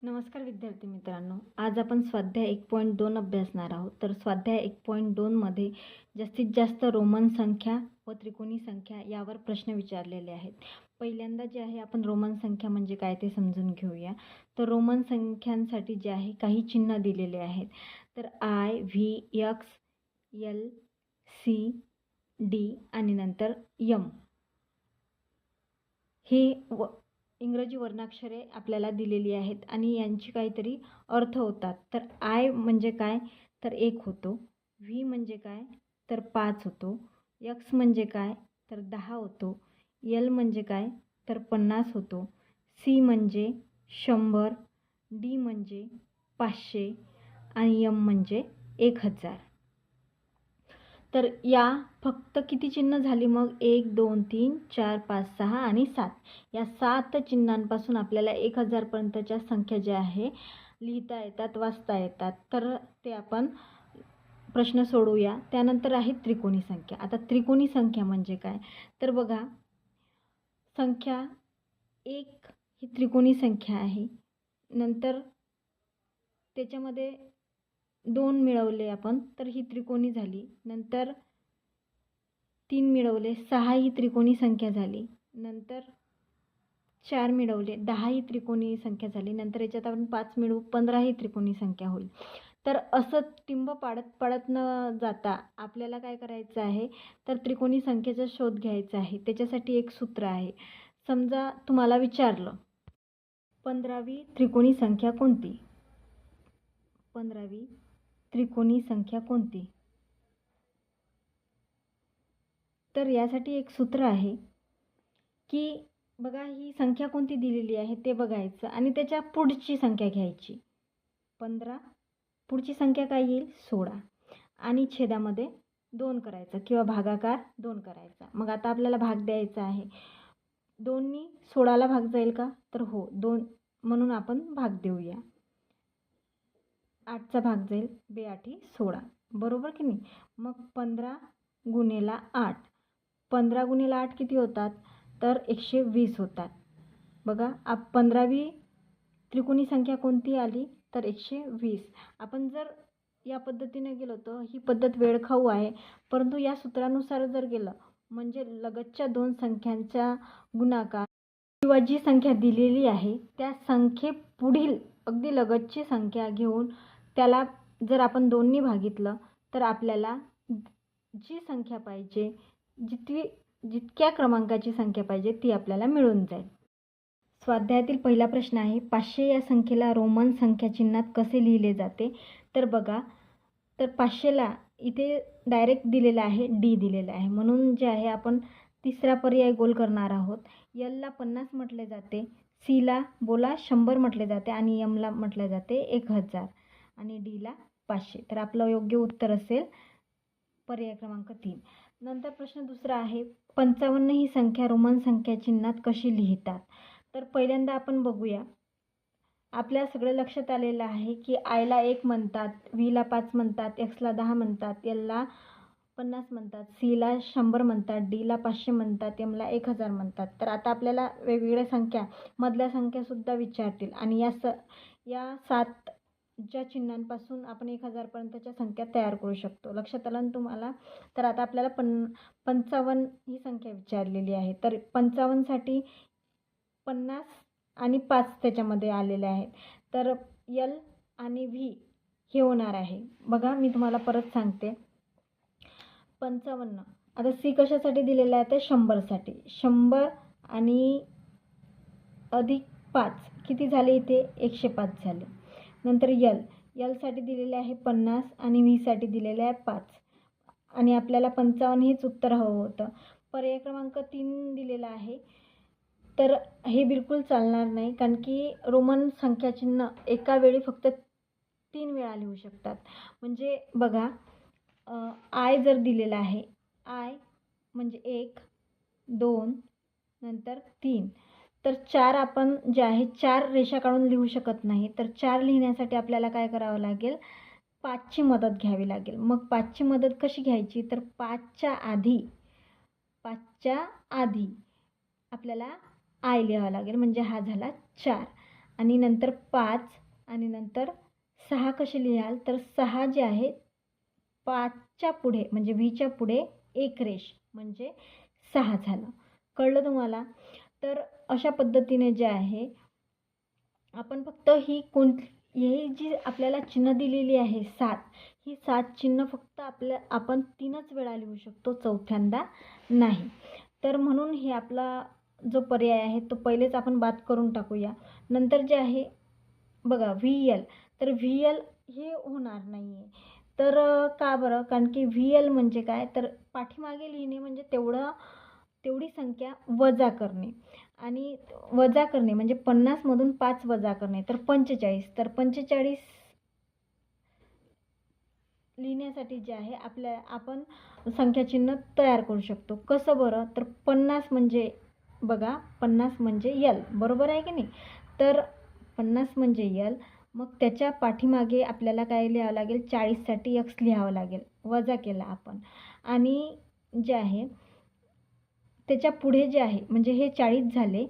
नमस्कार विद्यार्थी मित्रांनो, आज आपण स्वाध्याय 1.2 अभ्यासणार आहोत. तर स्वाध्याय 1.2 मध्ये जास्तीत जास्त रोमन संख्या व त्रिकोणी संख्या यावर प्रश्न विचारलेले आहेत. पहिल्यांदा जे आहे आपण रोमन संख्या म्हणजे काय ते समजून घेऊया. तर रोमन संख्यांसाठी जे आहे काही चिन्ह दिलेले आहेत. तर I, V, X, L, C, D आणि नंतर एम हे इंग्रजी वर्णाक्षरे आपल्याला दिलेली आहेत आणि यांची काहीतरी अर्थ होतात. तर आय म्हणजे काय तर 1 होतो, व्ही म्हणजे काय तर 5 होतो, एक्स म्हणजे काय तर 10 होतो, एल म्हणजे काय तर 50 होतो, सी म्हणजे 100, डी म्हणजे 500 आणि एम म्हणजे 1000. तर या फक्त किती चिन्ह झाली मग 1, 2, 3, 4, 5, 6 आणि 7 या 7 चिन्हांपासून आपल्याला 1000 पर्यंतच्या संख्या ज्या आहे लिहिता येतात, वाचता येतात. तर ते आपण प्रश्न सोडूया. त्यानंतर आहे त्रिकोणी संख्या. आता त्रिकोणी संख्या म्हणजे काय तर बघा, संख्या 1 ही त्रिकोणी संख्या आहे. नंतर त्याच्यामध्ये 2 मिळवले आपण तर ही त्रिकोणी झाली. नंतर 3 मिळवले 6 ही त्रिकोणी संख्या झाली. नंतर 4 मिळवले 10 ही त्रिकोणी संख्या झाली. नंतर याच्यात आपण 5 मिळवू 15 ही त्रिकोणी संख्या होईल. तर असं टिंब पाडत न जाता आपल्याला काय करायचं आहे तर त्रिकोणी संख्येचा शोध घ्यायचा आहे. त्याच्यासाठी एक सूत्र आहे. समजा तुम्हाला विचारलं 15वी त्रिकोणी संख्या कोणती? 15वी त्रिकोणी संख्या कोणती? तर यासाठी एक सूत्र आहे की बघा, ही संख्या कोणती दिलेली आहे ते बघायचं आणि त्याच्या पुढची संख्या घ्यायची. 15 पुढची संख्या काय येईल 16 आणि छेदामध्ये 2 करायचा किंवा भागाकार 2 करायचा. मग आता आपल्याला भाग द्यायचा आहे. 2नी 16ला भाग जाईल का तर हो, 2 म्हणून आपण भाग देऊया. 8चा भाग जाईल, 2 16 बरोबर की नाही. मग 15 गुणिले 8, 15 गुणिले 8 किती होतात तर 120 होतात. बघा, 15वी त्रिकोणी संख्या कोणती आली तर 120. आपण जर या पद्धतीने गेलो तर ही पद्धत वेळखाऊ आहे, परंतु या सूत्रानुसार जर गेलं म्हणजे लगतच्या 2 संख्यांचा गुणाकार किंवा जी संख्या दिलेली आहे त्या संख्येपुढील अगदी लगतची संख्या घेऊन त्याला जर आपण 2नी भागितलं तर आपल्याला जी संख्या पाहिजे, जितक्या क्रमांकाची संख्या पाहिजे ती आपल्याला मिळून जाईल. स्वाध्यायातील पहिला प्रश्न आहे, 500 या संख्येला रोमन संख्या चिन्हात कसे लिहिले जाते? तर बघा, तर 500ला इथे डायरेक्ट दिलेला आहे, डी दिलेला आहे, म्हणून जे आहे आपण तिसरा पर्याय गोल करणार आहोत. एलला 50 म्हटले जाते, सीला बोला 100 म्हटले जाते आणि एमला म्हटले जाते 1000 आणि डीला 500. तर आपलं योग्य उत्तर असेल पर्याय क्रमांक 3. नंतर प्रश्न दुसरा आहे, 55 ही संख्या रोमन संख्या चिन्हात कशी लिहितात? तर पहिल्यांदा आपण बघूया. आपल्या सगळं लक्षात आलेलं आहे की आयला 1 म्हणतात, व्हीला 5 म्हणतात, एक्सला 10 म्हणतात, एलला 50 म्हणतात, सीला 100 म्हणतात, डीला 500 म्हणतात, एमला 1000 म्हणतात. तर आता आपल्याला वेगवेगळ्या संख्या मधल्या संख्यासुद्धा विचारतील आणि या 7 ज्या चिन्हांपासून आपण 1000 पर्यंतच्या संख्या तयार करू शकतो. लक्षात आलं ना तुम्हाला? तर आता आपल्याला 55 ही संख्या विचारलेली आहे. तर 55 साठी 50 आणि 5 त्याच्यामध्ये आलेले आहेत. तर एल आणि व्ही हे होणार आहे. बघा, मी तुम्हाला परत सांगते. 55 आता सी कशासाठी दिलेला आहे तर 100 साठी. 100 आणि अधिक 5 किती झाले इथे 105 झाले. नंतर एल साठी दिलेले आहे 50 आणि व्ही साठी दिलेले आहे 5 आणि आपल्याला 55 हेच उत्तर हवं होतं. पर्याय क्रमांक 3 दिलेला आहे. तर हे बिलकुल चालणार नाही, कारण की रोमन संख्या चिन्ह एका वेळी फक्त 3 वेळा लिहू शकतात. म्हणजे बघा, आय जर दिलेला आहे, आय म्हणजे 1, 2 नंतर 3, तर 4 आपण जे आहे 4 रेषा काढून लिहू शकत नाही. तर 4 लिहिण्यासाठी आपल्याला काय करावं लागेल, 5ची मदत घ्यावी लागेल. मग 5ची मदत कशी घ्यायची तर 5च्या आधी आपल्याला आय लिहावा लागेल, म्हणजे हा झाला 4 आणि नंतर 5 आणि नंतर 6 कसे लिहाल, तर 6 जे आहे 5च्या पुढे म्हणजे व्हीच्या पुढे एक रेष म्हणजे 6 झालं. कळलं तुम्हाला? तर अशा पद्धतीने जे आहे आपण फक्त ही जी आपल्याला चिन्ह दिलेली आहे 7, ही 7 चिन्ह फक्त आपण 3च वेळा लिहू शकतो, चौथ्यांदा नाही. तर म्हणून हे आपला जो पर्याय आहे तो पहिलेच आपण बाद करून टाकूया. नंतर जे आहे बघा VL, तर VL हे होणार नाही आहे. तर का बरं? कारण की VL म्हणजे काय, तर पाठीमागे लिहिणे म्हणजे तेवढी संख्या वजा करणे आणि वजा करणे म्हणजे 50मधून 5 वजा करणे, तर 45. तर 45 लिहिण्यासाठी जे आहे आपण संख्याचिन्ह तयार करू शकतो. कसं बरं? तर 50 म्हणजे बघा 50 म्हणजे L, बरोबर आहे की नाही? तर 50 म्हणजे L, मग त्याच्या पाठीमागे आपल्याला काय लिहावं लागेल, 40साठी X लिहावं लागेल, वजा केला आपण. आणि जे आहे त्याच्या पुढे जे आहे म्हणजे हे 40 झाले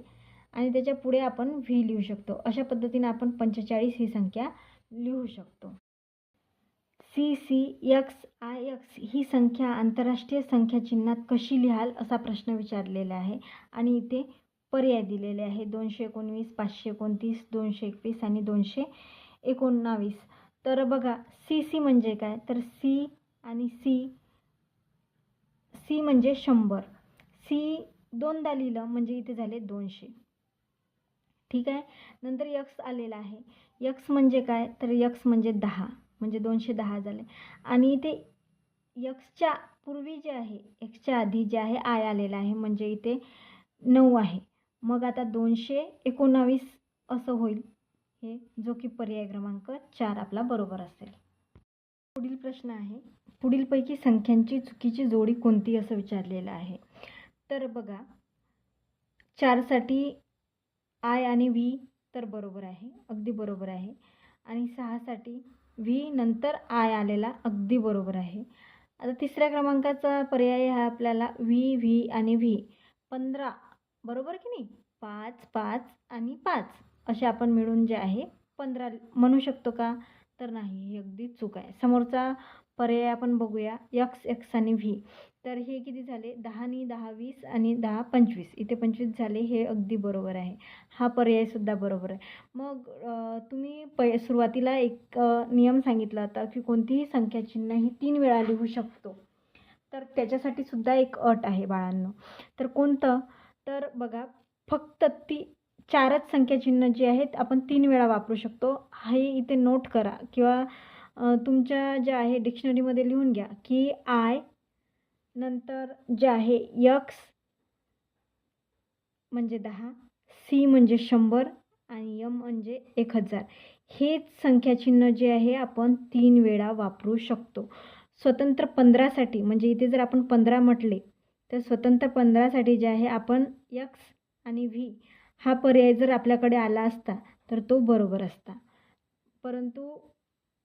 आणि त्याच्या पुढे आपण V लिहू शकतो. अशा पद्धतीने आपण 45 ही संख्या लिहू शकतो. CCXIX ही संख्या आंतरराष्ट्रीय संख्या चिन्हात कशी लिहाल असा प्रश्न विचारलेला आहे आणि इथे पर्याय दिलेले आहे 219, 529, 221 आणि 219. तर बघा CC म्हणजे काय, तर C आणि C म्हणजे 100. C दोनदा लिहिलं म्हणजे इथे झाले 200. ठीक आहे. नंतर X आलेला आहे. X म्हणजे काय, तर X म्हणजे 10 म्हणजे 210 झाले आणि इथे Xच्या पूर्वी जे आहे, Xच्या आधी जे आहे I आलेला आहे म्हणजे इथे 9 आहे. मग आता 219 असं होईल हे, जो की पर्याय क्रमांक 4 आपला बरोबर असेल. पुढील प्रश्न आहे, पुढीलपैकी संख्यांची चुकीची जोडी कोणती असं विचारलेलं आहे. तर बघा 4साठी I आणि V तर बरोबर आहे, अगदी बरोबर आहे. आणि 6साठी V नंतर I आलेला अगदी बरोबर आहे. आता तिसऱ्या क्रमांकाचा पर्याय हा आपल्याला V आणि V 15 बरोबर की नाही, 5 5 आणि 5 असे आपण मिळून जे आहे 15 म्हणू शकतो का, तर नाही, ही अगदी चूक आहे. समोरचा पर्याय आपण बघूया X आणि V, तर हे किती झाले 10 नी 10 20 आणि 10 25, इथे 25 झाले, हे अगदी बरोबर आहे. हा पर्यायसुद्धा बरोबर आहे. मग तुम्ही सुरुवातीला एक नियम सांगितला होता की कोणतीही संख्याचिन्ह ही 3 वेळा लिहू शकतो, तर त्याच्यासाठी सुद्धा एक अट आहे बाळांनो. तर कोणतं, तर बघा फक्त 4च संख्याचिन्ह जे आहेत आपण 3 वेळा वापरू शकतो. हे इथे नोट करा किंवा तुमच्या ज्या आहे डिक्शनरीमध्ये लिहून घ्या की I नंतर जे आहे X म्हणजे 10, C म्हणजे 100 आणि M म्हणजे 1000. हेच संख्याचिन्ह जे आहे आपण 3 वेळा वापरू शकतो. स्वतंत्र 15साठी म्हणजे इथे जर आपण 15 म्हटले तर स्वतंत्र 15साठी जे आहे आपण X आणि V हा पर्याय जर आपल्याकडे आला असता तर तो बरोबर असता. परंतु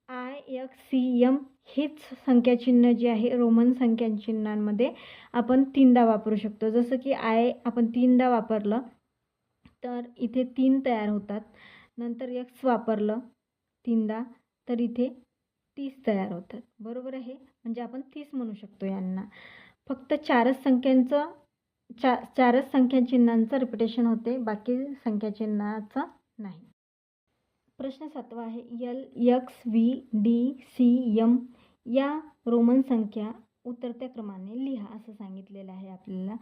IXCM हेच संख्याचिन्ह जे आहे रोमन संख्याचिन्हांमध्ये आपण 3दा वापरू शकतो. जसं की I आपण 3दा वापरलं तर इथे 3 तयार होतात. नंतर X वापरलं 3दा तर इथे 30 तयार होतात. बरोबर आहे, म्हणजे आपण 30 म्हणू शकतो यांना. फक्त 4च संख्याचिन्हांचं रिपिटेशन होते, बाकी संख्याचिन्हाचं नाही. प्रश्न 7वा आहे, L X V D C M या रोमन संख्या उतरत्या क्रमाने लिहा असं सांगितलेलं आहे आपल्याला.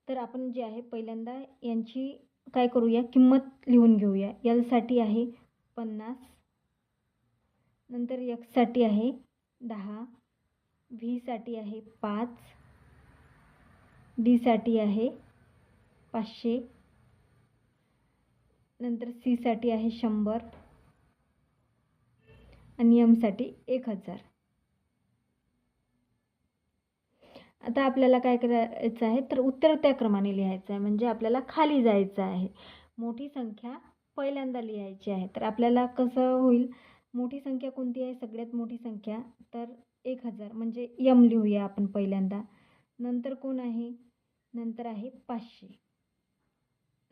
तर आपण जे आहे पहिल्यांदा यांची काय करूया, किंमत लिहून घेऊया. L साठी आहे 50, नंतर X साठी आहे 10, V साठी आहे 5, D साठी आहे 500, नंतर C साठी आहे 100 आणि M साठी 1000. आता आपल्याला काय करायचं आहे, तर उतरत्या क्रमाने लिहायचं आहे, म्हणजे आपल्याला खाली जायचं आहे. मोठी संख्या पहिल्यांदा लिहायची आहे. तर आपल्याला कसं होईल, मोठी संख्या कोणती आहे, सगळ्यात मोठी संख्या, तर 1000 म्हणजे M लिहूया आपण पहिल्यांदा. नंतर कोण आहे, नंतर आहे 500,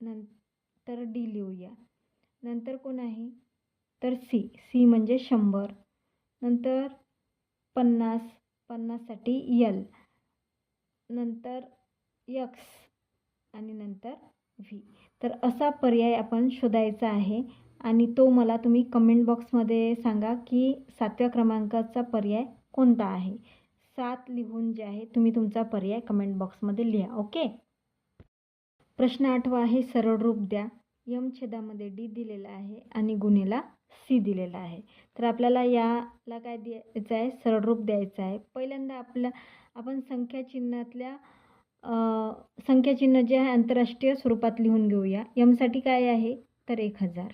नंतर D लिहूया. नंतर कोण आहे तर सी, सी म्हणजे 100. नंतर 50, 50साठी यल, नंतर यक्स आणि नंतर व्ही. तर असा पर्याय आपण शोधायचा आहे आणि तो मला तुम्ही कमेंट बॉक्समध्ये सांगा की 7व्या क्रमांकाचा पर्याय कोणता आहे. 7 लिहून जे आहे तुम्ही तुमचा पर्याय कमेंट बॉक्समध्ये लिहा. ओके. प्रश्न 8वा आहे सरळ रूप द्या. यम छेदामध्ये डी दिलेला आहे आणि गुणेला सी दिलेला आहे. तर आपल्याला याला काय द्यायचं आहे, सरळ रूप द्यायचं आहे. पहिल्यांदा आपण संख्या चिन्ह जे आहे आंतरराष्ट्रीय स्वरूपात लिहून घेऊया. यमसाठी काय आहे तर 1000,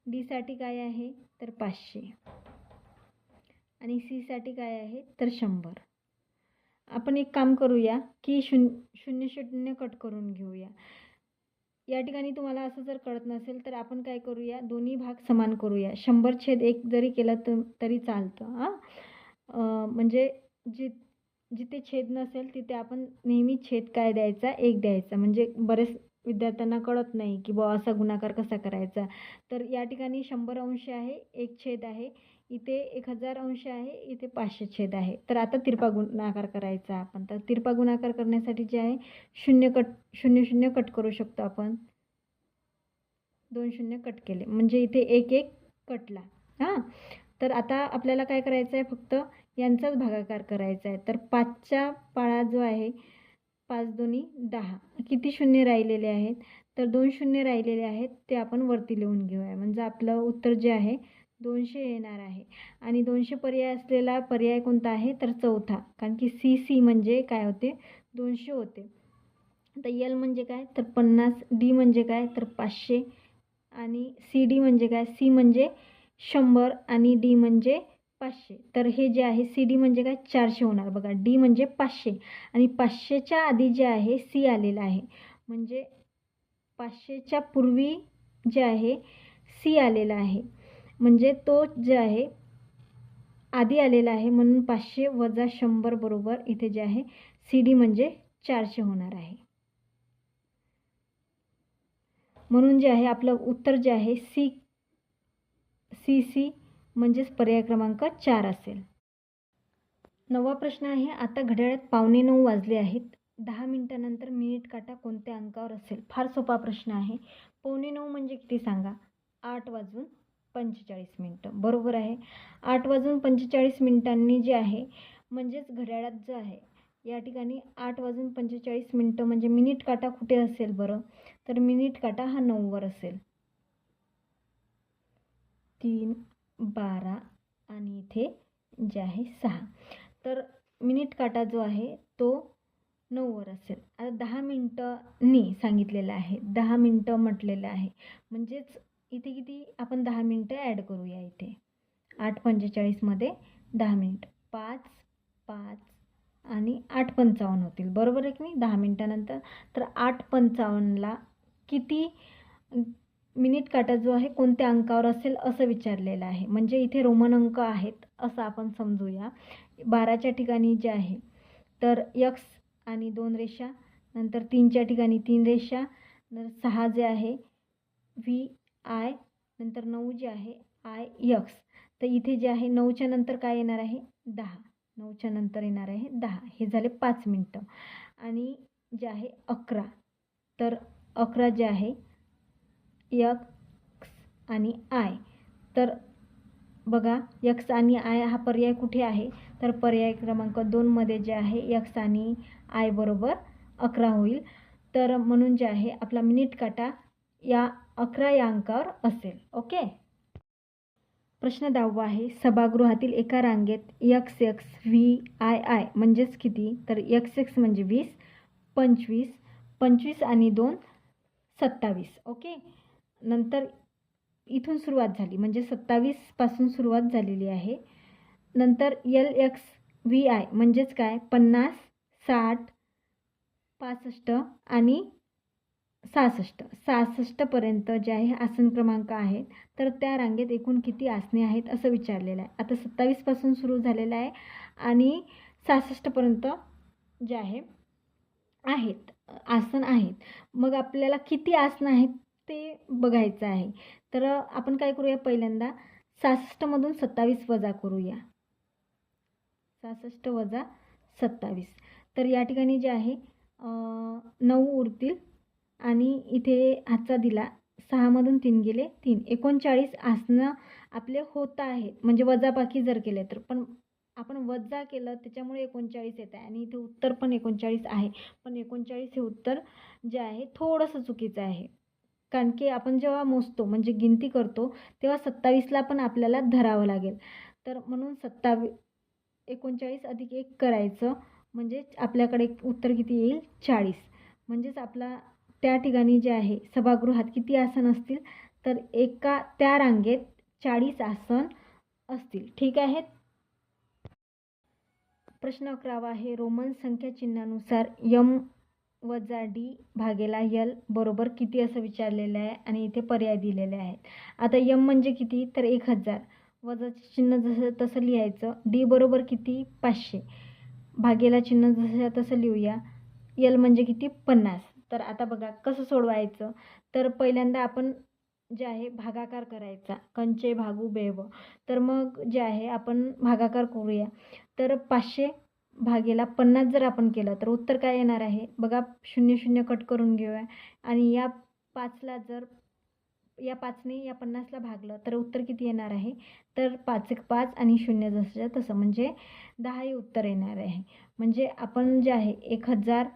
डीसाठी काय आहे तर 500 आणि सीसाठी काय आहे तर 100. आपण एक काम करूया की 0 कट करून घेऊया. या ठिकाणी तुम्हाला असं जर कळत नसेल तर आपण काय करूया, दोन्ही भाग समान करूया. 100/1 जरी केलं तरी चालतं. म्हणजे जिथे छेद नसेल तिथे आपण नेहमी छेद काय द्यायचा, 1 द्यायचा. म्हणजे बरेच विद्यार्थ्यांना कळत नाही की बुवा असा गुणाकार कसा करायचा. तर या ठिकाणी 100 अंश आहे, 1 छेद आहे. इथे 1000 अंश आहे, इथे 500 छेद आहे. तर आता तिरपा गुणाकार करायचा आपण. तर तिरपा गुणाकार करण्यासाठी जे आहे 0 कट करू शकतो आपण. 2 0 कट केले म्हणजे इथे 1 कटला. तर आता आपल्याला काय करायचं आहे, फक्त यांचाच भागाकार करायचा आहे. तर 5च्या पाढा जो आहे 5 दोन्ही 10. किती शून्य राहिलेले आहेत तर 2 शून्य राहिलेले आहेत, ते आपण वरती लिहून घेऊया. म्हणजे आपलं उत्तर जे आहे 200 येणार आहे. आणि 200 पर्याय असलेला पर्याय कोणता आहे तर चौथा. कारण की सी म्हणजे काय होते 200 होते. आता यल म्हणजे काय तर 50, डी म्हणजे काय तर 500 आणि सी डी म्हणजे काय, सी म्हणजे 100 आणि डी म्हणजे 500. तर हे जे आहे सी डी म्हणजे काय 400 होणार. बघा डी म्हणजे 500 आणि 500च्या आधी जे आहे सी आलेला आहे. म्हणजे 500च्या पूर्वी जे आहे सी आलेला आहे. म्हणजे तो जे आहे आधी आलेला आहे. म्हणून 500 वजा 100 बरोबर इथे जे आहे सी डी म्हणजे 400 होणार आहे. म्हणून जे आहे आपलं उत्तर जे आहे सी म्हणजेच पर्याय क्रमांक 4 असेल. 9वा प्रश्न आहे. आता घड्याळात 9:15 वाजले आहेत. 10 मिनिटानंतर मिनिट काटा कोणत्या अंकावर असेल. फार सोपा प्रश्न आहे. 9:15 म्हणजे किती सांगा, 8:45 बरोबर आहे. 8:45 जे आहे म्हणजेच घड्याळात जे आहे या ठिकाणी 8:45 म्हणजे मिनिट काटा कुठे असेल बरं तर मिनिट काटा हा 9वर असेल. 3, 12 आणि इथे जे आहे 6. तर मिनिट काटा जो आहे तो 9वर असेल. आता 10 मिनिटांनी सांगितलेलं आहे, 10 मिनिटं म्हटलेलं आहे. म्हणजेच इथे किती आपण 10 मिनिटं ॲड करूया. इथे 8:45मध्ये 10 मिनिट 5, 5 आणि 8:55 होतील. बरोबर आहे की नाही 10 मिनिटानंतर. तर 8:55ला किती मिनिट काटा जो आहे कोणत्या अंकावर असेल असं विचारलेलं आहे. म्हणजे इथे रोमन अंक आहेत असं आपण समजूया. 12च्या ठिकाणी जे आहे तर यक्स आणि 2 रेषा, नंतर 3च्या ठिकाणी 3 रेषा, नंतर 6 जे आहे व्ही आय, नंतर 9 जे आहे आय यक्स. तर इथे जे आहे 9च्या नंतर काय येणार आहे 10. 9च्या नंतर येणार आहे 10. हे झाले 5 मिनिटं. आणि जे आहे 11. तर 11 जे आहे यक्स आणि आय. तर बघा यक्स आणि आय हा पर्याय कुठे आहे तर पर्याय क्रमांक 2मध्ये जे आहे यक्स आणि आय बरोबर 11 होईल. तर म्हणून जे आहे आपला मिनिट काटा या 11 या अंकावर असेल. ओके. प्रश्न 10वा आहे. सभागृहातील एका रांगेत एक्स व्ही आय म्हणजेच किती तर एक्स म्हणजे 20, 25, 25 आणि 2 27. ओके. नंतर इथून सुरुवात झाली म्हणजे 27 पासून सुरुवात झालेली आहे. नंतर एक्स व्ही आय म्हणजेच काय 50, 60, 65 आणि 66. 66 पर्यंत जे आहे आसन क्रमांक आहेत. तर त्या रांगेत एकूण किती आसने आहेत असं विचारलेलं आहे. आता 27 पासून सुरू झालेलं आहे आणि 66 पर्यंत जे आहे आहेत आसन आहेत. मग आपल्याला किती आसन आहेत ते बघायचं आहे. तर आपण काय करूया, पहिल्यांदा 66मधून 27 वजा करूया. 66 वजा 27. तर या ठिकाणी जे आहे 9 उरतील आणि इथे हातचा दिला, 6मधून 3 गेले 3, 39 असणं आपले होत आहे. म्हणजे वजाबाकी जर केले तर, पण आपण वजा केलं त्याच्यामुळे 39 येत आहे आणि इथे उत्तर पण 39 आहे. पण 39 हे उत्तर जे आहे थोडंसं चुकीचं आहे. कारण की आपण जेव्हा मोजतो म्हणजे गिनती करतो तेव्हा 27ला पण आपल्याला धरावं लागेल. तर म्हणून 39 अधिक 1 करायचं म्हणजे आपल्याकडे उत्तर किती येईल, 40. म्हणजेच आपला त्या ठिकाणी जे आहे सभागृहात किती आसन असतील, तर एका त्या रांगेत 40 आसन असतील. ठीक आहे. प्रश्न 11वा आहे, रोमन संख्या चिन्हानुसार यम वजा डी भागेला यल बरोबर किती असं विचारलेलं आहे आणि इथे पर्याय दिलेले आहेत. आता यम म्हणजे किती, तर 1000, वजाचे चिन्ह जसं तसं लिहायचं. डी बरोबर किती, 500, भागेला चिन्ह जसं तसं लिहूया. यल म्हणजे किती, 50. तर आता बघा कसं सोडवायचं. तर पहिल्यांदा आपण जे आहे भागाकार करायचा, कंचे भागू बेव. तर मग जे आहे आपण भागाकार करूया. तर 500 भागेला 50 जर आपण केलं तर उत्तर काय येणार आहे बघा. 0 0 कट करून घेऊया आणि या 5ला जर या 5ने या 50ला भागलं तर उत्तर किती येणार आहे, तर 5 1 5 आणि 0 जसं तसं म्हणजे 10 हे उत्तर येणार आहे. म्हणजे आपण जे आहे 1000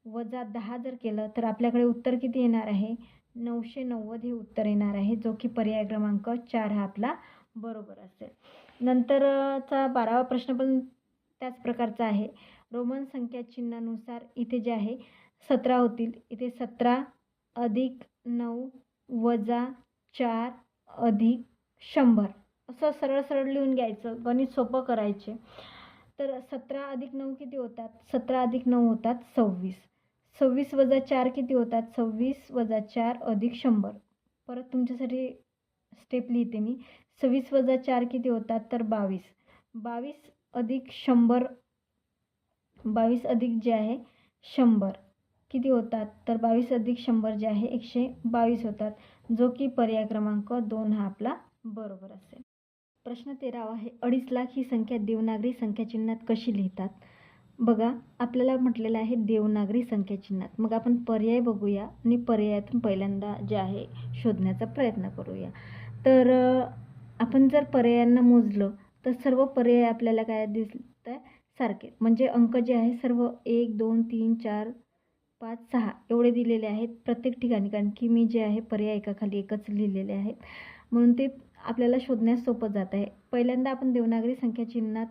वजा 10 जर केलं तर आपल्याकडे उत्तर किती येणार आहे, 990 हे उत्तर येणार आहे, जो की पर्याय क्रमांक 4 हा आपला बरोबर असेल. नंतरचा 12वा प्रश्न पण त्याच प्रकारचा आहे. रोमन संख्या चिन्हानुसार इथे जे आहे 17 होतील. इथे 17 अधिक 9 वजा 4 अधिक 100 असं सरळ सरळ लिहून घ्यायचं. गणित सोपं करायचे. तर 17 अधिक 9 किती होतात, 17 अधिक 9 होतात 26. 26 वजा 4 किती होतात, 26 वजा 4 अधिक 100. परत तुमच्यासाठी स्टेप लिहिते मी. 26 वजा 4 किती होतात, तर 22. 22 अधिक 100, 22 अधिक जे आहे 100 किती होतात, तर 22 अधिक 100 जे आहे 122 होतात, जो की पर्याय क्रमांक 2 हा आपला बरोबर असेल. प्रश्न 13वा आहे, 2.5 लाख ही संख्या देवनागरी संख्या चिन्हात कशी लिहितात. बघा आपल्याला म्हटलेलं आहे देवनागरी संख्या चिन्हात. मग आपण पर्याय बघूया आणि पर्यायातून पहिल्यांदा जे आहे शोधण्याचा प्रयत्न करूया. तर आपण जर पर्यायांना मोजलं तर सर्व पर्याय आपल्याला काय दिसत आहे, सारखे. म्हणजे अंक जे आहे सर्व 1 2 3 4 5 6 एवढे दिलेले आहेत प्रत्येक ठिकाणी. कारण की मी जे आहे पर्याय एकाखाली एकच लिहिलेले आहेत, म्हणून ते आपल्याला शोधण्यास सोपं जात आहे. पहिल्यांदा आपण देवनागरी संख्या चिन्हात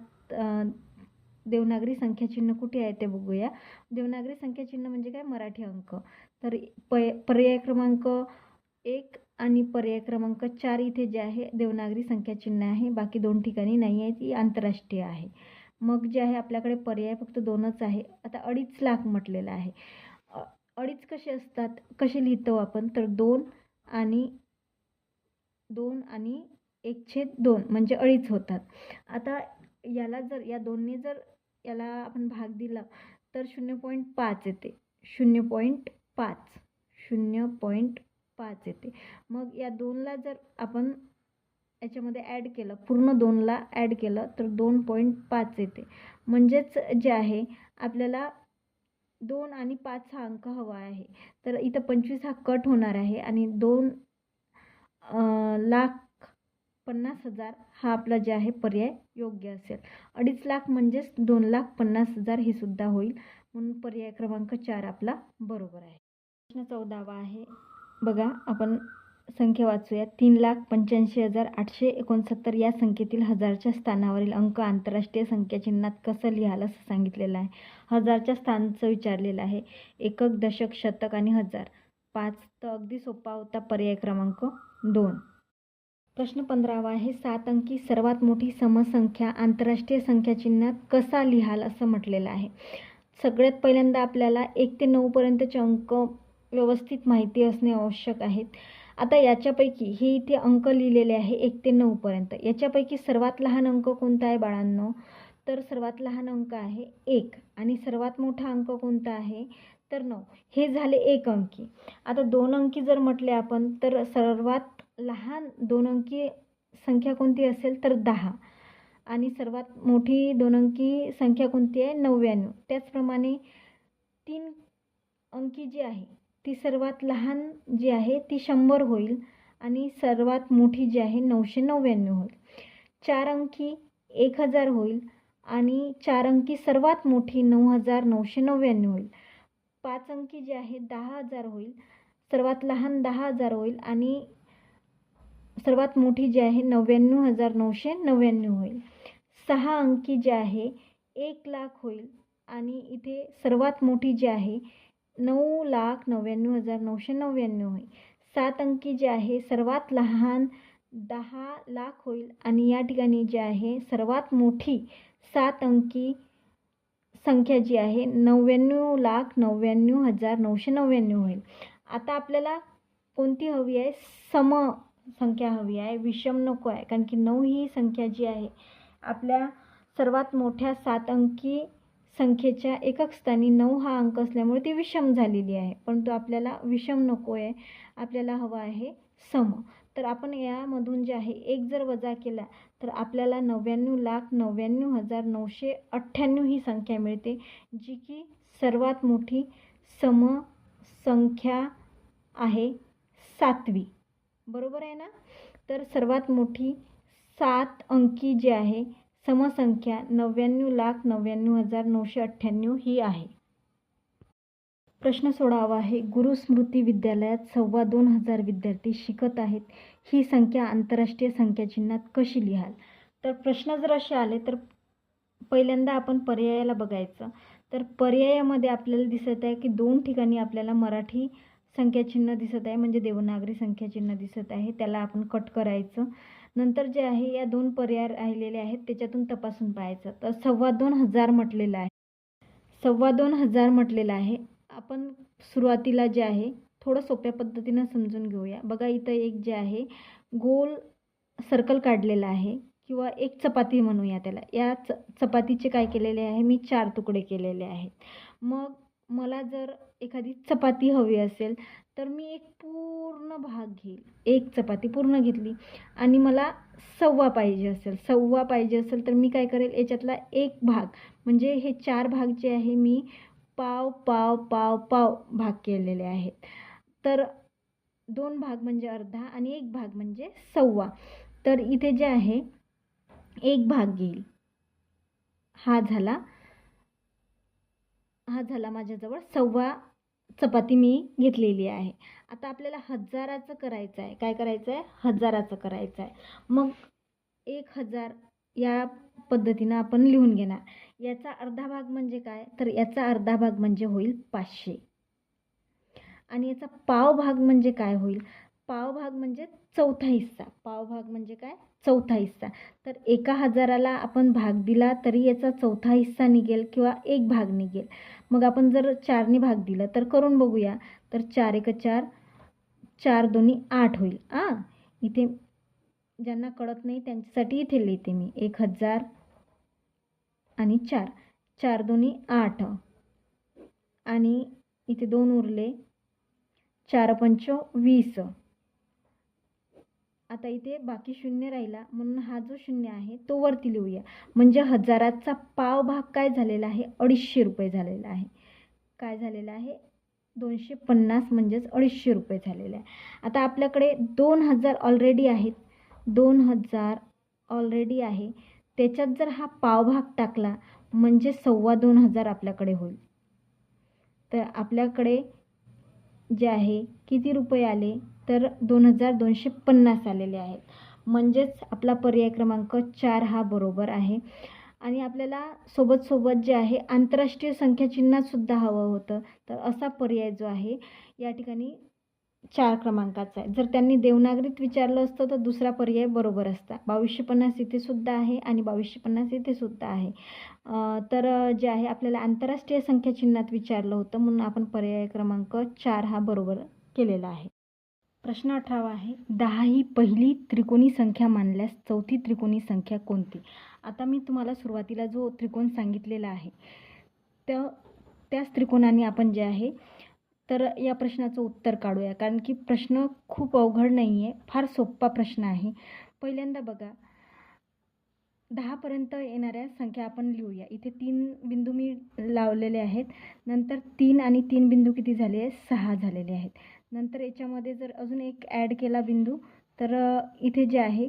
देवनागरी संख्या चिन्ह कुठे आहे ते बघूया. देवनागरी संख्या चिन्ह म्हणजे काय, मराठी अंक. तर पर्याय क्रमांक 1 आणि पर्याय क्रमांक 4 इथे जे आहे देवनागरी संख्या चिन्ह आहे. बाकी 2 ठिकाणी नाही आहे, ती आंतरराष्ट्रीय आहे. मग जे आहे आपल्याकडे पर्याय फक्त 2च आहे. आता 2.5 लाख म्हटलेलं आहे. 2.5 कसे असतात, कसे लिहितो आपण, तर 2 आणि 1/2 म्हणजे 2.5 होतात. आता याला जर या 2ने जर याला आपण भाग दिला तर 0.5 येते. 0.5 येते. मग या 2ला जर आपण याच्यामध्ये ॲड केलं, पूर्ण 2ला ॲड केलं तर 2.5 येते. म्हणजेच जे आहे आपल्याला 2 आणि 5 हा अंक हवा आहे. तर इथं 25 हा कट होणार आहे आणि 2,50,000 हा आपला जे आहे पर्याय योग्य असेल. 2.5 लाख म्हणजेच 2,50,000 हे सुद्धा होईल, म्हणून पर्याय क्रमांक 4 आपला बरोबर आहे. प्रश्न 14वा आहे. बघा आपण संख्या वाचूया. 3,85,869 या संख्येतील हजारच्या स्थानावरील अंक आंतरराष्ट्रीय संख्या चिन्हात कसं लिहाल असं सांगितलेलं आहे. हजारच्या स्थानचं विचारलेलं आहे. एकक, दशक, शतक आणि हजार. 5 तर अगदी सोपा होता पर्याय क्रमांक 2. प्रश्न 15वा आहे. 7 अंकी सर्वात मोठी समसंख्या आंतरराष्ट्रीय संख्या चिन्हात कसा लिहाल असं म्हटलेलं आहे. सगळ्यात पहिल्यांदा आपल्याला 1 ते 9 पर्यंतचे अंक व्यवस्थित माहिती असणे आवश्यक आहेत. आता याच्यापैकी हे इथे अंक लिहिलेले आहे 1 ते 9 पर्यंत. याच्यापैकी सर्वात लहान अंक कोणता आहे बाळांनो, तर सर्वात लहान अंक आहे 1 आणि सर्वात मोठा अंक कोणता आहे, तर 9. हे झाले एक अंकी. आता 2 अंकी जर म्हटले आपण तर सर्वात लहान 2 अंकी संख्या कोणती असेल तर 10 आणि सर्वात मोठी 2 अंकी संख्या कोणती आहे 99. त्याचप्रमाणे 3 अंकी जी आहे ती सर्वात लहान जी आहे ती 100 होईल आणि सर्वात मोठी जी आहे 999 होईल. 4 अंकी 1000 होईल आणि 4 अंकी सर्वात मोठी 9999 होईल. 5 अंकी जी आहे 10,000 होईल, सर्वात लहान 10,000 होईल आणि सर्वात मोठी जी आहे 99,999 होईल. 6 अंकी जी आहे 1,00,000 होईल आणि इथे सर्वात मोठी जी आहे 9,99,999 होईल. 7 अंकी जी आहे सर्वात लहान 10,00,000 होईल आणि या ठिकाणी जी आहे सर्वात मोठी 7 अंकी संख्या जी आहे 99,99,999 होईल. आता आपल्याला कोणती हवी आहे? सम संख्या हवी आहे, विषम नको आहे. कारण की 9 ही संख्या जी आहे आपल्या सर्वात मोठ्या 7 अंकी संख्येच्या एकक स्थानी 9 हा अंक असल्यामुळे ती विषम झालेली आहे. परंतु आपल्याला विषम नको आहे, आपल्याला हवा आहे सम. तर आपण यामधून जे आहे 1 जर वजा केला तर आपल्याला 99,99,998 ही संख्या मिळते, जी की सर्वात मोठी सम संख्या आहे 7वी. बरोबर आहे ना? तर सर्वात मोठी 7 अंकी जी आहे समसंख्या 99,99,998 ही आहे. प्रश्न सोडावा आहे. गुरुस्मृती विद्यालयात 2,25,000 विद्यार्थी शिकत आहेत. ही संख्या आंतरराष्ट्रीय संख्या चिन्हात कशी लिहाल? तर प्रश्न जर असे आले तर पहिल्यांदा आपण पर्यायाला बघायचं. तर पर्यायामध्ये आपल्याला दिसत आहे की 2 ठिकाणी आपल्याला मराठी संख्या चिन्ह दिसत आहे, म्हणजे देवनागरी संख्या चिन्ह दिसत आहे. त्याला आपण कट करायचं. नंतर जे आहे या 2 पर्याय राहिलेले आहेत त्याच्यातून तपासून पाहायचं. तर 2,25,000 म्हटलेलं आहे. 2,25,000 म्हटलेलं आहे. आपण सुरुवातीला जे आहे थोडं सोप्या पद्धतीनं समजून घेऊया. बघा इथं एक जे आहे गोल सर्कल काढलेला आहे किंवा एक चपाती म्हणूया त्याला. या चपातीचे काय केलेले आहे मी 4 तुकडे केलेले आहेत. मग मला जर एखादी चपाती हवी असेल तर मी एक पूर्ण भाग घेईल. एक चपाती पूर्ण घेतली आणि मला सव्वा पाहिजे असेल तर मी काय करेल, याच्यातला एक भाग म्हणजे हे 4 भाग जे आहे मी पाव पाव पाव पाव भाग केलेले आहेत. तर 2 भाग म्हणजे अर्धा आणि एक भाग म्हणजे सव्वा. तर इथे जे आहे एक भाग घेईल. हा झाला माझ्याजवळ सव्वा चपाती मी घेतलेली आहे. आता आपल्याला हजाराचं करायचं आहे. काय करायचं आहे? हजाराचं करायचं आहे. मग 1,000 या पद्धतीनं आपण लिहून घेणार. याचा अर्धा भाग म्हणजे काय? तर याचा अर्धा भाग म्हणजे होईल 500 आणि याचा पाव भाग म्हणजे काय होईल? पाव भाग म्हणजे चौथा हिस्सा. पाव भाग म्हणजे काय? चौथा हिस्सा. तर 1,000ला आपण भाग दिला तरी याचा चौथा हिस्सा निघेल किंवा एक भाग निघेल. मग आपण जर 4ने भाग दिलं तर करून बघूया. तर 4 1 4, 4 2 8 होईल. इथे ज्यांना कळत नाही त्यांच्यासाठी इथे लिहिते मी 1,000 आणि 4, 4 2 8 आणि इथे 2 उरले, 4 5 20. आता इथे बाकी शून्य राहिला म्हणून हा जो शून्य आहे तो वरती लिहूया. म्हणजे हजाराचा पाव भाग काय झालेला आहे? 250 रुपये झालेला आहे. काय झालेला आहे? 250 म्हणजेच 250 रुपये झालेले आहे. आता आपल्याकडे 2,000 ऑलरेडी आहेत. 2,000 ऑलरेडी आहे. त्याच्यात जर हा पाव भाग टाकला म्हणजे 2,25,000 आपल्याकडे होईल. तर आपल्याकडे जे आहे किती रुपये आले? तर 2,250 आलेले आहेत. म्हणजेच आपला पर्याय क्रमांक 4 हा बरोबर आहे. आणि आपल्याला सोबत जे आहे आंतरराष्ट्रीय संख्या चिन्हातसुद्धा हवं होतं. तर असा पर्याय जो आहे या ठिकाणी 4 क्रमांकाचा आहे. जर त्यांनी देवनागरीत विचारलं असतं तर दुसरा पर्याय बरोबर असता. 2250 इथे सुद्धा आहे आणि 2250 इथे सुद्धा आहे. तर जे आहे आपल्याला आंतरराष्ट्रीय संख्या चिन्हात विचारलं होतं म्हणून आपण पर्याय क्रमांक 4 हा बरोबर केलेला आहे. प्रश्न 18 आहे. 10 ही पहिली त्रिकोणी संख्या मानल्यास चौथी त्रिकोणी संख्या कोणती? आता मी तुम्हाला सुरुवातीला जो त्रिकोण सांगितलेला आहे त्याच त्रिकोणाने आपण जे आहे तर या प्रश्नाचं उत्तर काढूया, कारण की प्रश्न खूप अवघड नाही आहे, फार सोपा प्रश्न आहे. पहिल्यांदा बघा, 10पर्यंत येणाऱ्या संख्या आपण लिहूया. इथे 3 बिंदू मी लावलेले आहेत. नंतर 3 आणि 3 बिंदू किती झाले आहेत? 6 झालेले आहेत. नंतर याच्यामध्ये जर अजून एक ॲड केला बिंदू तर इथे जे आहे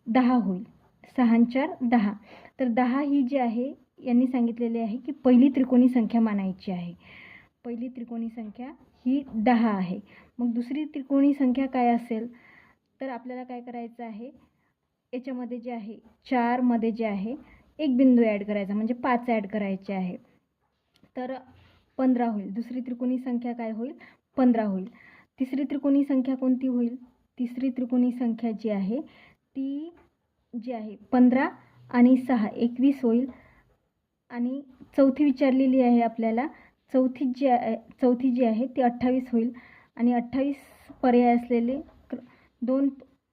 10 होईल. 6 आणि 4 10. तर 10 ही जी आहे यांनी सांगितलेले आहे की पहिली त्रिकोणी संख्या मानायची आहे. पहिली त्रिकोणी संख्या ही 10 आहे. मग दुसरी त्रिकोणी संख्या काय असेल? तर आपल्याला काय करायचं आहे, याच्यामध्ये जे आहे 4 मध्ये जे आहे एक बिंदू ॲड करायचा, म्हणजे 5 ॲड करायचे आहे. तर 15 होईल. दुसरी त्रिकोणी संख्या काय होईल? 15 होईल. तिसरी त्रिकोणी संख्या कोणती होईल? तिसरी त्रिकोणी संख्या जी आहे ती जी आहे 15 आणि 6 21 होईल. आणि चौथी विचारलेली आहे आपल्याला, चौथी जी आहे ती 28 होईल. आणि 28 पर्याय असलेले 2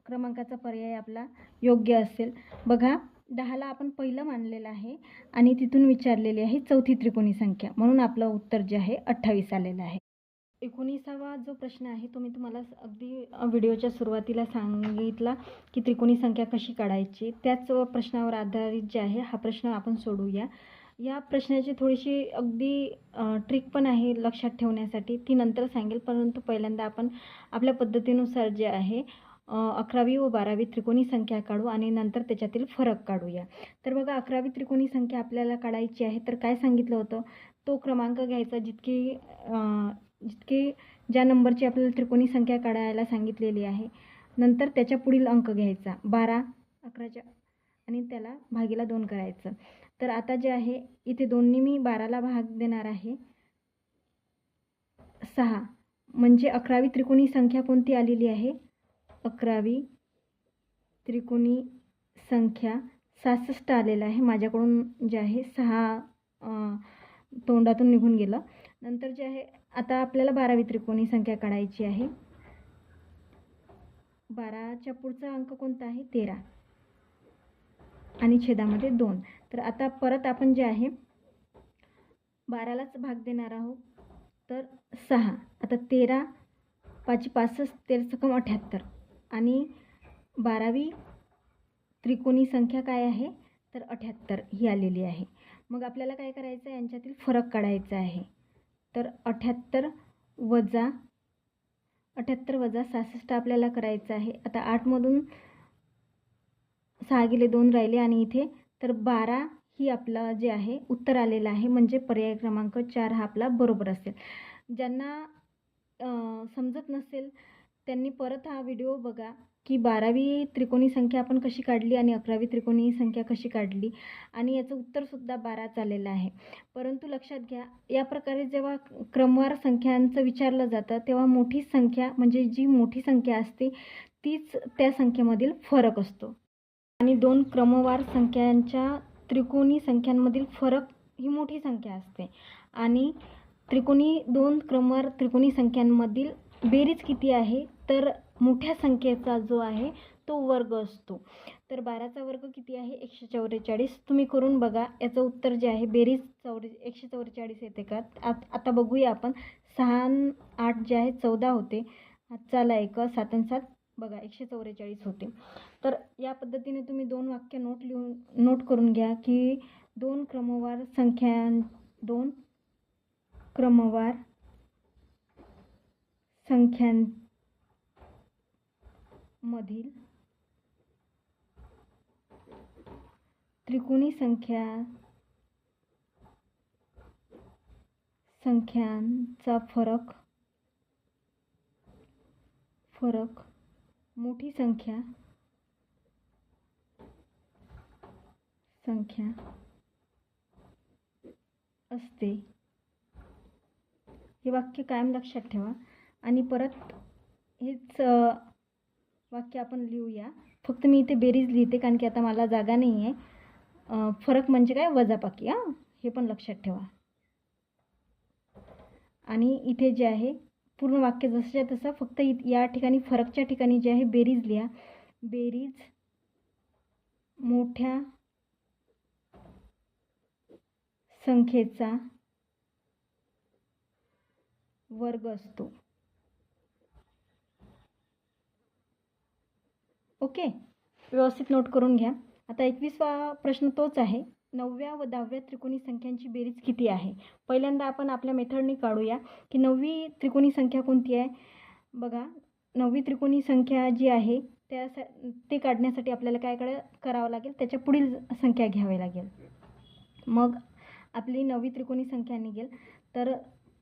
क्रमांकाचा पर्याय आपला योग्य असेल. बघा, 10ला आपण पहिलं मानलेलं आहे आणि तिथून विचारलेली आहे चौथी त्रिकोणी संख्या, म्हणून आपलं उत्तर जे आहे 28 आलेलं आहे. 19वा जो प्रश्न आहे तो मी तुम्हाला अगदी व्हिडिओच्या सुरुवातीला सांगितला की त्रिकोणी संख्या कशी काढायची. त्याच प्रश्नावर आधारित जे आहे हा प्रश्न आपण सोडवूया. या प्रश्नाची थोडीशी अगदी ट्रिक पण आहे लक्षात ठेवण्यासाठी, ती नंतर सांगेल. परंतु पहिल्यांदा आपण आपल्या पद्धतीनुसार जे आहे 11वी व 12वी त्रिकोणी संख्या काढू आणि नंतर त्याच्यातील फरक काढूया. तर बघा, 11वी त्रिकोणी संख्या आपल्याला काढायची आहे. तर काय सांगितलं होतं? तो क्रमांक घ्यायचा जितके ज्या नंबरची आपल्याला त्रिकोणी संख्या काढायला सांगितलेली आहे. नंतर त्याच्या पुढील अंक घ्यायचा 12, 11च्या आणि त्याला भागीला 2 करायचं. तर आता जे आहे इथे 2नी मी 12ला भाग देणार आहे 6, म्हणजे 11वी त्रिकोणी संख्या कोणती आलेली आहे? 11वी त्रिकोणी संख्या 66 आलेलं आहे. माझ्याकडून जे आहे 6 तोंडातून निघून गेलं. नंतर जे आहे आता आपल्याला 12वी त्रिकोणी संख्या काढायची आहे. 12च्या पुढचा अंक कोणता आहे? 13 आणि छेदामध्ये 2. तर आता परत आपण जे आहे 12लाच भाग देणार आहोत. तर 6. आता 13 5 65, 13 78 आणि 12वी त्रिकोणी संख्या काय आहे? तर 78 ही आलेली आहे. मग आपल्याला काय करायचं आहे? यांच्यातील फरक काढायचा आहे. तर 78 वजा 66 आपल्याला करायचं आहे. आता 8मधून 6 गेले 2 राहिले आणि इथे तर 12 ही आपलं जे आहे उत्तर आलेलं आहे, म्हणजे पर्याय क्रमांक 4 हा आपला बरोबर असेल. ज्यांना समजत नसेल त्यांनी परत हा व्हिडिओ बघा की 12वी त्रिकोणी संख्या आपण कशी काढली आणि 11वी त्रिकोणी संख्या कशी काढली, आणि याचं उत्तरसुद्धा 12च आलेलं आहे. परंतु लक्षात घ्या, या प्रकारे जेव्हा क्रमवार संख्यांचं विचारलं जातं तेव्हा मोठी संख्या म्हणजे जी मोठी संख्या असते तीच त्या संख्येमधील फरक असतो. आणि 2 क्रमवार संख्यांच्या त्रिकोणी संख्यांमधील फरक ही मोठी संख्या असते. आणि 2 क्रमवार त्रिकोणी संख्यांमधील बेरीज किती आहे? तर मोठ्या संख्येचा जो आहे तो वर्ग असतो. तर 12चा वर्ग किती आहे? 144. तुम्ही करून बघा, याचं उत्तर जे आहे बेरीज 144 येते का? आता बघूया आपण. 6 आणि 8 जे आहे 14 होते. हातचा आला 1, 7 आणि 7 बघा 144 होते. तर या पद्धतीने तुम्ही 2 वाक्य नोट करून घ्या की 2 क्रमवार संख्यांमधील त्रिकोणी संख्यांचा फरक मोठी संख्या असते. हे वाक्य कायम लक्षात ठेवा. आणि परत हेच वाक्य आपण लिहूया. फक्त मी इथे बेरीज लिहिते कारण की आता मला जागा नाही आहे. फरक म्हणजे काय? वजाबाकी. हे पण लक्षात ठेवा. आणि इथे जे आहे पूर्ण वाक्य जसंच्या तसं, फक्त या ठिकाणी फरकच्या ठिकाणी जे आहे बेरीज लिहा. बेरीज मोठ्या संख्येचा वर्ग असतो. ओके, व्यवस्थित नोट करून घ्या. आता 21वा प्रश्न तोच आहे. 9व्या व 10व्या त्रिकोणी संख्यांची बेरीज किती आहे? पहिल्यांदा आपण आपल्या मेथडनी काढूया की 9वी त्रिकोणी संख्या कोणती आहे. बघा, 9वी त्रिकोणी संख्या जी आहे ते काढण्यासाठी आपल्याला काय करावं लागेल, त्याच्या पुढील संख्या घ्यावी लागेल. मग आपली 9वी त्रिकोणी संख्या निघेल तर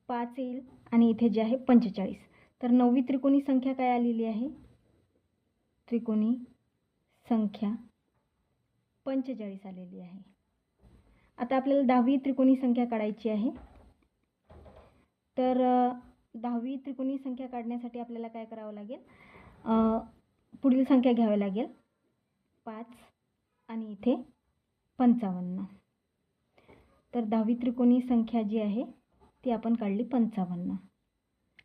5 येईल आणि इथे जे आहे 45. तर 9वी त्रिकोणी संख्या काय आलेली आहे? त्रिकोणी संख्या 45 आलेली आहे. आता आपल्याला 10वी त्रिकोणी संख्या काढायची आहे. तर 10वी त्रिकोणी संख्या काढण्यासाठी आपल्याला काय करावं लागेल, पुढील संख्या घ्यावी लागेल 5 आणि इथे 55. तर 10वी त्रिकोणी संख्या जी आहे ती आपण काढली 55.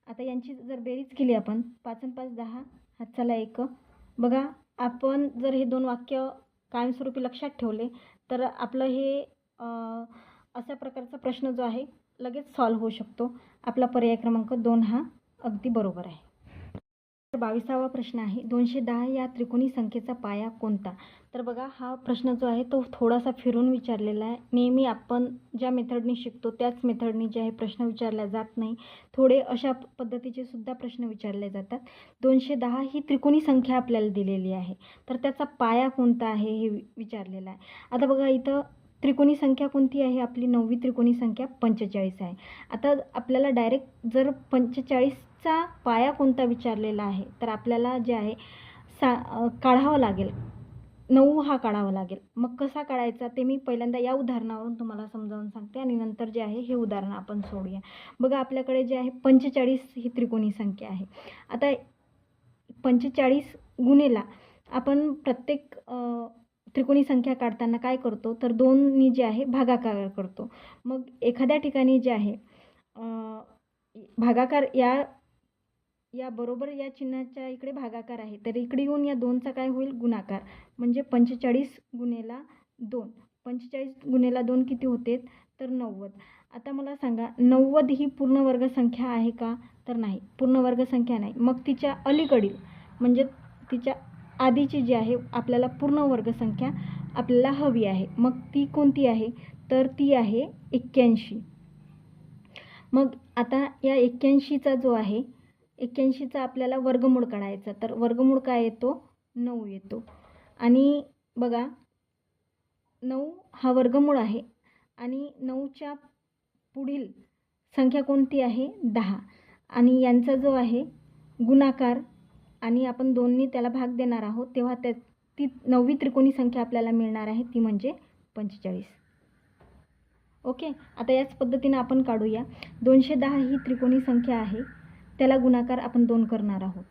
आता यांची जर बेरीज केली आपण, 5 आणि 5 10, हातचाला 1. बघा, आपण जर हे 2 वाक्य कायमस्वरूपी लक्षात ठेवले तर आपलं हे अशा प्रकारचा प्रश्न जो आहे लगेच सॉल्व्ह होऊ शकतो. आपला पर्याय क्रमांक 2 हा अगदी बरोबर आहे. 22वा प्रश्न आहे. 210 या त्रिकोणी संख्येचा पाया कोणता? तर बघा, हा प्रश्न जो आहे तो थोडासा फिरून विचारलेला आहे. नेहमी आपण ज्या मेथडनी शिकतो त्याच मेथडनी जे आहे प्रश्न विचारला जात नाही. थोडे अशा पद्धतीचे सुद्धा प्रश्न विचारले जातात. 210 ही त्रिकोणी संख्या आपल्याला दिलेली आहे, तर त्याचा पाया कोणता आहे हे विचारलेलं आहे. आता बघा, इथं त्रिकोणी संख्या कोणती आहे? आपली 9वी त्रिकोणी संख्या 45 आहे. आता आपल्याला डायरेक्ट जर 45चा पाया कोणता विचारलेला आहे तर आपल्याला जे आहे काढावं लागेल, 9 हा काढावा लागेल. मग कसा काढायचा ते मी पहिल्यांदा या उदाहरणावरून तुम्हाला समजावून सांगते आणि नंतर जे आहे हे उदाहरण आपण सोडूया. बघा, आपल्याकडे जे आहे 45 ही त्रिकोणी संख्या आहे. आता 45 गुणेला आपण प्रत्येक त्रिकोणी संख्या काढताना काय करतो तर 2नी जे आहे भागाकार करतो. मग एखाद्या ठिकाणी जे आहे भागाकार या बरोबर या चिन्हाच्या इकडे भागाकार आहे, तर इकडे येऊन या 2चा काय होईल, गुणाकार. म्हणजे 45 गुणेला 2. 45 गुणेला 2 किती होते तर 90. आता मला सांगा, 90 ही पूर्ण वर्ग संख्या आहे का? तर नाही, पूर्ण वर्ग संख्या नाही. मग तिच्या अलीकडील म्हणजे तिच्या आधीची जी आहे आपल्याला पूर्ण वर्ग संख्या आपल्याला हवी आहे. मग ती कोणती आहे तर ती आहे 81. मग आता या 81चा जो आहे 81चा आपल्याला वर्गमूळ काढायचा. तर वर्गमूळ काय येतो, 9 येतो. आणि बघा, 9 हा वर्गमूळ आहे आणि 9च्या पुढील संख्या कोणती आहे, 10. आणि यांचा जो आहे गुणाकार आणि आपण 2नी त्याला भाग देणार आहोत, तेव्हा ती 9वी त्रिकोणी संख्या आपल्याला मिळणार आहे, ती म्हणजे 45. ओके, आता याच पद्धतीने आपण काढूया. 210 ही त्रिकोणी संख्या आहे, त्याला गुणाकार आपण 2 करणार आहोत.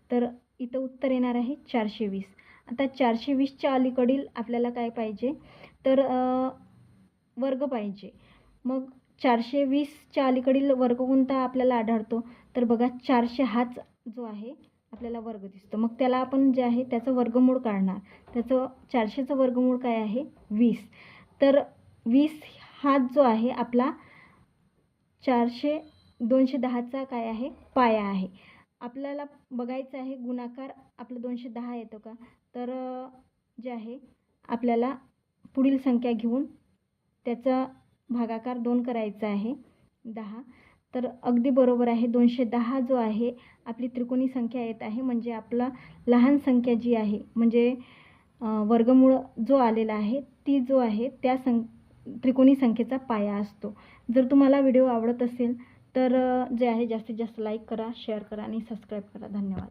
तर इथं उत्तर येणार आहे 420. आता 420च्या अलीकडील आपल्याला काय पाहिजे तर वर्ग पाहिजे. मग 420च्या अलीकडील वर्ग कोणता आपल्याला आढळतो तर बघा, 400 हाच जो आहे आपल्याला वर्ग दिसतो. मग त्याला आपण जे आहे त्याचं वर्गमूळ काढणार. त्याचं 400चं वर्गमूळ काय आहे, 20. तर 20 हा जो आहे आपला 210चा काय आहे, पाया आहे. आपल्याला बघायचं आहे गुणाकार आपलं 210 येतो का, तर जे आहे आपल्याला पुढील संख्या घेऊन त्याचा भागाकार 2 करायचा आहे, 10. तर अगदी बरोबर आहे. 210 जो आहे आपली त्रिकोणी संख्या येत आहे. म्हणजे आपला लहान संख्या जी आहे म्हणजे वर्गमूळ जो आलेला आहे ती जो आहे त्या त्रिकोणी संख्येचा पाया असतो. जर तुम्हाला व्हिडिओ आवडत असेल तर जे आहे जास्तीत जास्त लाईक करा, शेअर करा आणि सबस्क्राईब करा. धन्यवाद.